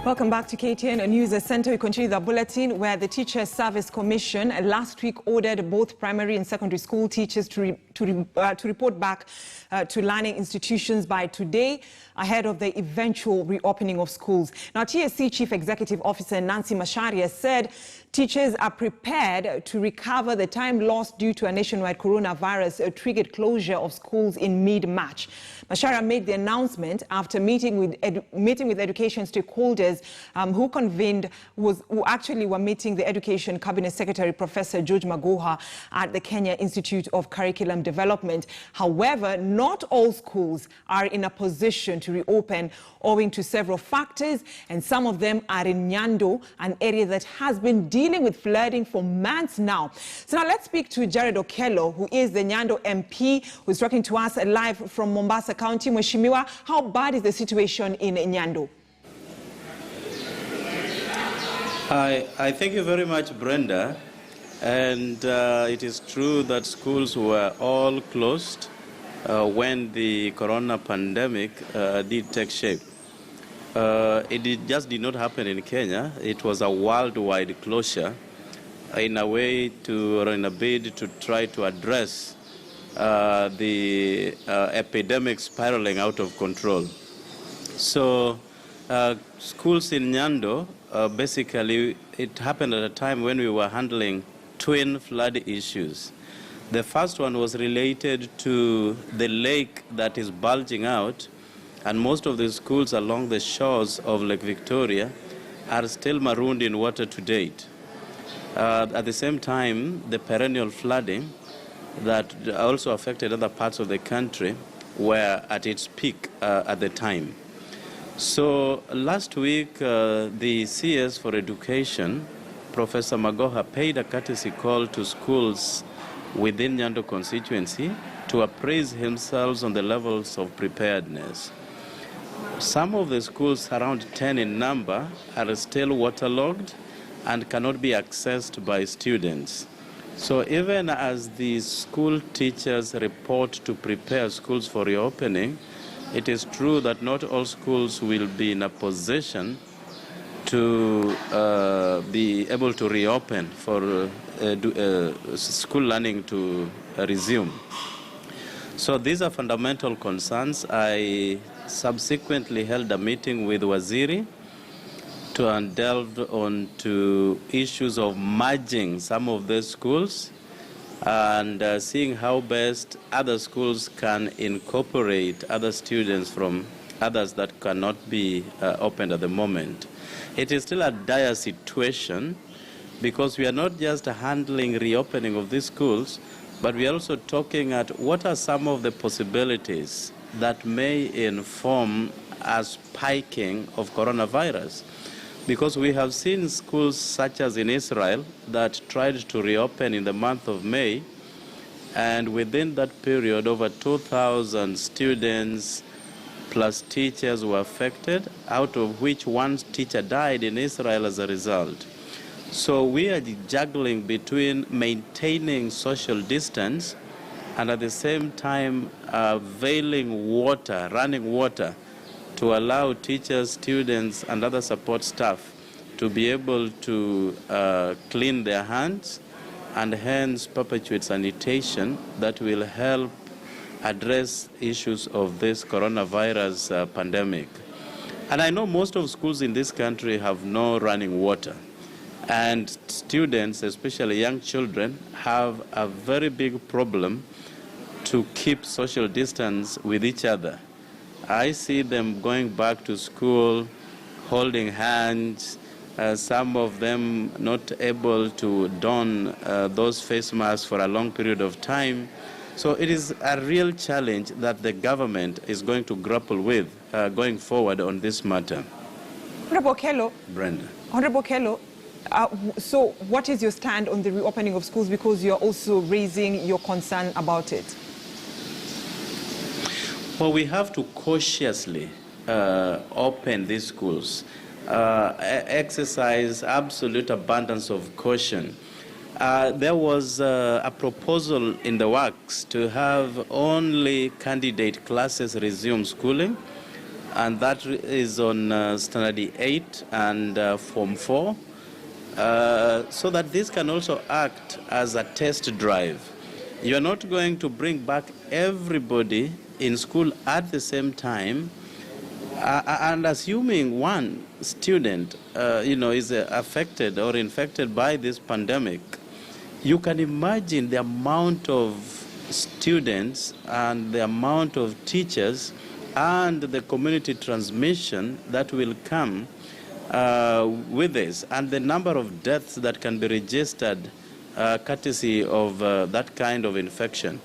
Welcome back to KTN News Center. We continue the bulletin where the Teachers Service Commission last week ordered both primary and secondary school teachers to report back to learning institutions by today ahead of the eventual reopening of schools. Now, TSC Chief Executive Officer Nancy Macharia said teachers are prepared to recover the time lost due to a nationwide coronavirus-triggered closure of schools in mid-March. Macharia made the announcement after meeting with education stakeholders who actually were meeting the Education Cabinet Secretary Professor George Magoha at the Kenya Institute of Curriculum Development. However, not all schools are in a position to reopen owing to several factors, and some of them are in Nyando, an area that has been dealing with flooding for months now. So now let's speak to Jared Okello, who is the Nyando MP, who is talking to us live from Mombasa County. Mheshimiwa, how bad is the situation in Nyando? I thank you very much, Brenda. And it is true that schools were all closed when the corona pandemic did take shape. It just did not happen in Kenya. It was a worldwide closure in a way or in a bid to try to address the epidemic spiraling out of control. So schools in Nyando, basically, it happened at a time when we were handling twin flood issues. The first one was related to the lake that is bulging out, and most of the schools along the shores of Lake Victoria are still marooned in water to date. At the same time, the perennial flooding that also affected other parts of the country were at its peak at the time. So last week, the CS for Education, Professor Magoha, paid a courtesy call to schools within Nyando constituency to appraise themselves on the levels of preparedness. Some of the schools, around 10 in number, are still waterlogged and cannot be accessed by students. So even as the school teachers report to prepare schools for reopening, it is true that not all schools will be in a position to be able to reopen for school learning to resume. So these are fundamental concerns. I subsequently held a meeting with Waziri to delve onto issues of merging some of the schools and seeing how best other schools can incorporate other students from others that cannot be opened at the moment. It is still a dire situation because we are not just handling reopening of these schools, but we are also talking at what are some of the possibilities that may inform a spiking of coronavirus. Because we have seen schools such as in Israel that tried to reopen in the month of May, and within that period, over 2,000 students plus teachers were affected, out of which one teacher died in Israel as a result. So we are juggling between maintaining social distance and at the same time availing water, running water, to allow teachers, students, and other support staff to be able to clean their hands and hence perpetuate sanitation that will help address issues of this coronavirus pandemic. And I know most of schools in this country have no running water. And students, especially young children, have a very big problem to keep social distance with each other. I see them going back to school, holding hands, some of them not able to don those face masks for a long period of time. So it is a real challenge that the government is going to grapple with going forward on this matter. Honorable Okello. Brenda. Honorable Okello, so what is your stand on the reopening of schools, because you're also raising your concern about it? Well, we have to cautiously open these schools, exercise absolute abundance of caution. There was a proposal in the works to have only candidate classes resume schooling, and that is on Standard 8 and Form 4, so that this can also act as a test drive. You are not going to bring back everybody in school at the same time, and assuming one student, is affected or infected by this pandemic, you can imagine the amount of students and the amount of teachers and the community transmission that will come with this, and the number of deaths that can be registered courtesy of that kind of infection.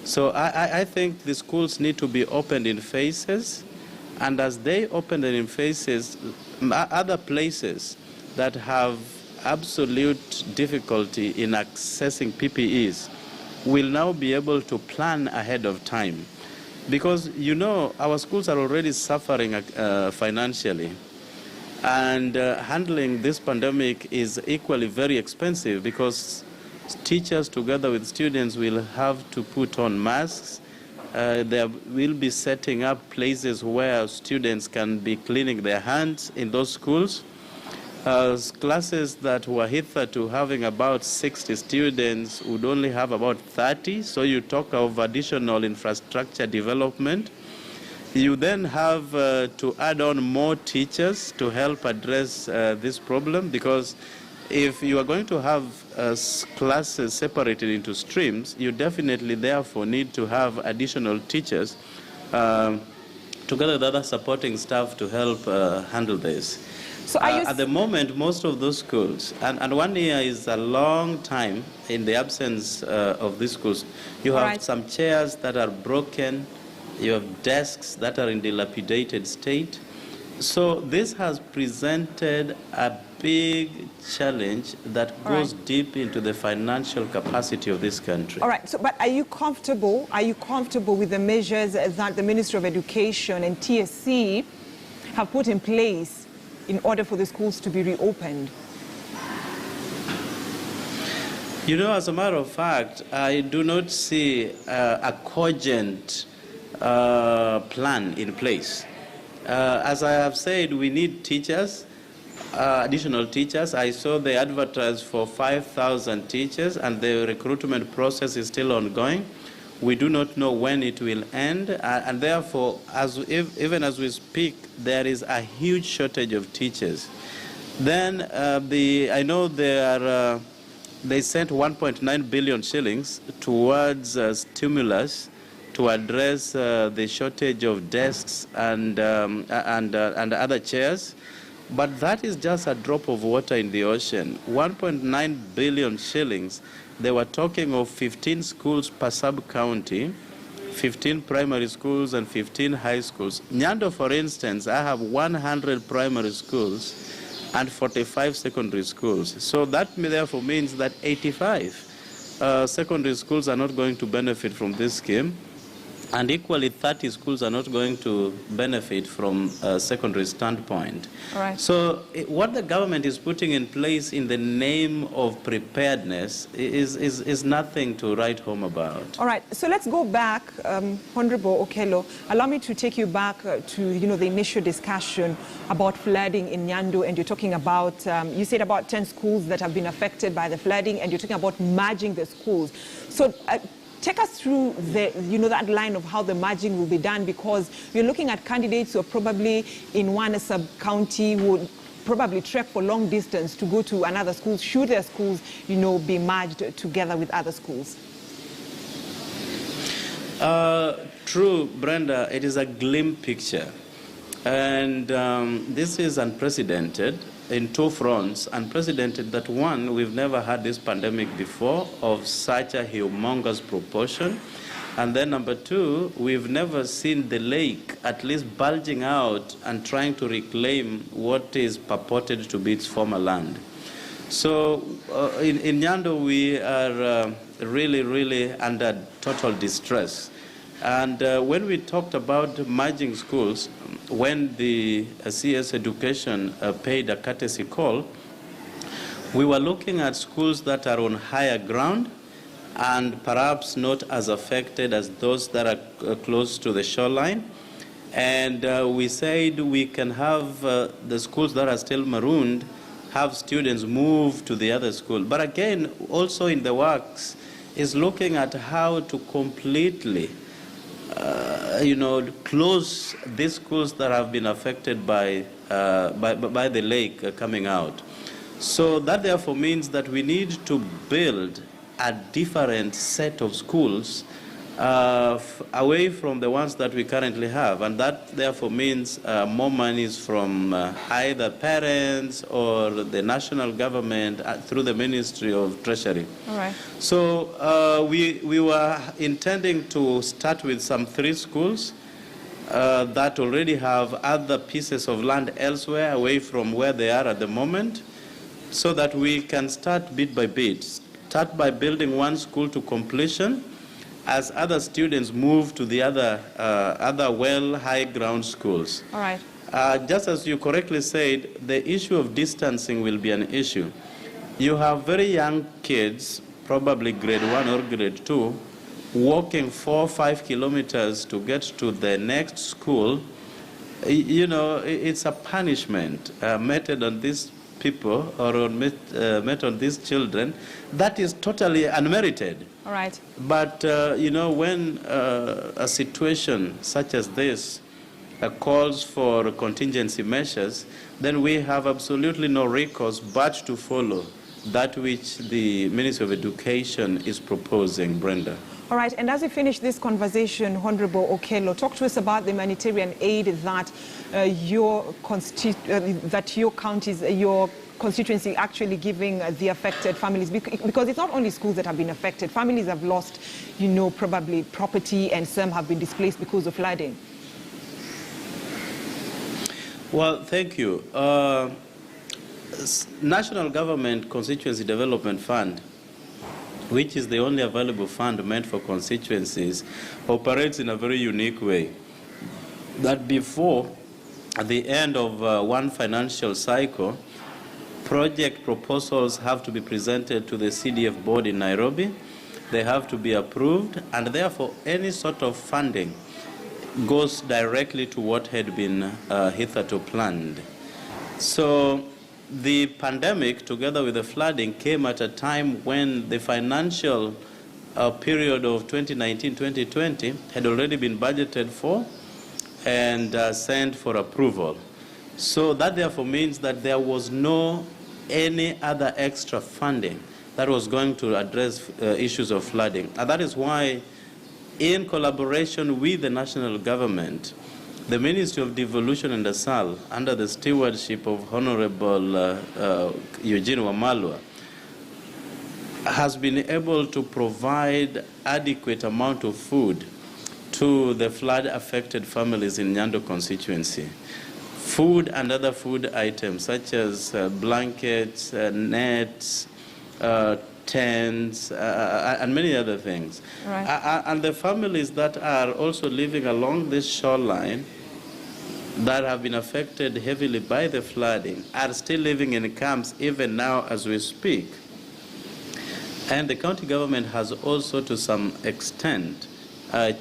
So I think the schools need to be opened in phases, and as they open it in phases, other places that have absolute difficulty in accessing PPEs will now be able to plan ahead of time. Because, our schools are already suffering financially. And handling this pandemic is equally very expensive, because teachers together with students will have to put on masks. They will be setting up places where students can be cleaning their hands in those schools. Classes that were hitherto having about 60 students would only have about 30, so you talk of additional infrastructure development. You then have to add on more teachers to help address this problem, because if you are going to have classes separated into streams, you definitely therefore need to have additional teachers together with other supporting staff to help handle this. So at the moment, most of those schools, and 1 year is a long time in the absence of these schools, you have some chairs that are broken, you have desks that are in dilapidated state. So this has presented a big challenge that goes deep into the financial capacity of this country. All right. So, but are you comfortable? Are you comfortable with the measures that the Ministry of Education and TSC have put in place in order for the schools to be reopened? As a matter of fact, I do not see a cogent plan in place. As I have said, we need teachers, additional teachers. I saw they advertised for 5,000 teachers, and the recruitment process is still ongoing. We do not know when it will end, and therefore, even as we speak, there is a huge shortage of teachers. Then I know they sent 1.9 billion shillings towards stimulus to address the shortage of desks and other chairs. But that is just a drop of water in the ocean. 1.9 billion shillings. They were talking of 15 schools per sub-county, 15 primary schools and 15 high schools. Nyando, for instance, I have 100 primary schools and 45 secondary schools. So that therefore means that 85 secondary schools are not going to benefit from this scheme. And equally, 30 schools are not going to benefit from a secondary standpoint. All right. So what the government is putting in place in the name of preparedness is nothing to write home about. All right. So let's go back, Honorable Okello. Allow me to take you back to the initial discussion about flooding in Nyando, and you're talking about, you said about 10 schools that have been affected by the flooding, and you're talking about merging the schools. So take us through that line of how the merging will be done, because you're looking at candidates who are probably in one sub-county who would probably trek for long distance to go to another school, should their schools, be merged together with other schools. True, Brenda, it is a glim picture. And this is unprecedented in two fronts. Unprecedented that, one, we've never had this pandemic before of such a humongous proportion. And then number two, we've never seen the lake at least bulging out and trying to reclaim what is purported to be its former land. So in Nyando, we are really, really under total distress. And when we talked about merging schools, when the CS Education paid a courtesy call, we were looking at schools that are on higher ground and perhaps not as affected as those that are close to the shoreline. And we said we can have the schools that are still marooned, have students move to the other school. But again, also in the works is looking at how to completely close these schools that have been affected by the lake coming out. So that therefore means that we need to build a different set of schools away from the ones that we currently have. And that therefore means more monies from either parents or the national government through the Ministry of Treasury. All right. So we were intending to start with some 3 schools that already have other pieces of land elsewhere away from where they are at the moment, so that we can start bit by bit. Start by building 1 school to completion as other students move to the other high ground schools. All right. Just as you correctly said, the issue of distancing will be an issue. You have very young kids, probably grade 1 or grade 2, walking 4 or 5 kilometers to get to the next school. It's a punishment meted on these people or met on these children that is totally unmerited. All right. But, when a situation such as this calls for contingency measures, then we have absolutely no recourse but to follow that which the Ministry of Education is proposing, Brenda. All right, and as we finish this conversation, Honorable Okello, talk to us about the humanitarian aid that your constituency actually giving the affected families, because it's not only schools that have been affected. Families have lost, probably property, and some have been displaced because of flooding. Well, thank you. National Government Constituency Development Fund, which is the only available fund meant for constituencies, operates in a very unique way. That before at the end of one financial cycle, project proposals have to be presented to the CDF board in Nairobi. They have to be approved, and therefore any sort of funding goes directly to what had been hitherto planned. So the pandemic, together with the flooding, came at a time when the financial period of 2019-2020 had already been budgeted for and sent for approval. So that therefore means that there was no any other extra funding that was going to address issues of flooding. And that is why, in collaboration with the national government, the Ministry of Devolution and Asal, under the stewardship of Honorable Eugene Wamalwa, has been able to provide adequate amount of food to the flood-affected families in Nyando constituency. Food and other food items such as blankets, nets, tents, and many other things. Right. And the families that are also living along this shoreline that have been affected heavily by the flooding are still living in camps even now as we speak. And the county government has also, to some extent,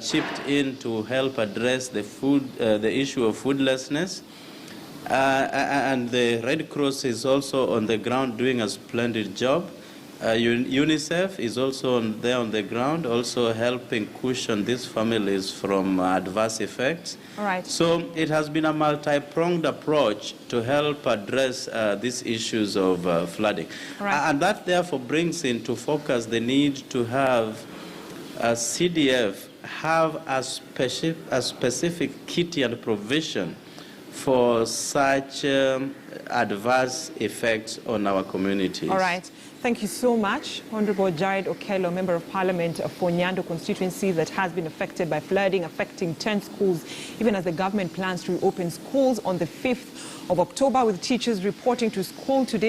chipped in to help address the issue of foodlessness. And the Red Cross is also on the ground doing a splendid job. UNICEF is also there on the ground, also helping cushion these families from adverse effects. All right. So it has been a multi-pronged approach to help address these issues of flooding. All right. And that therefore brings into focus the need to have CDF have a specific kitty and provision for such adverse effects on our communities. All right. Thank you so much, Honorable Jared Okello, Member of Parliament for Nyando constituency that has been affected by flooding, affecting 10 schools, even as the government plans to reopen schools on the 5th of October, with teachers reporting to school today.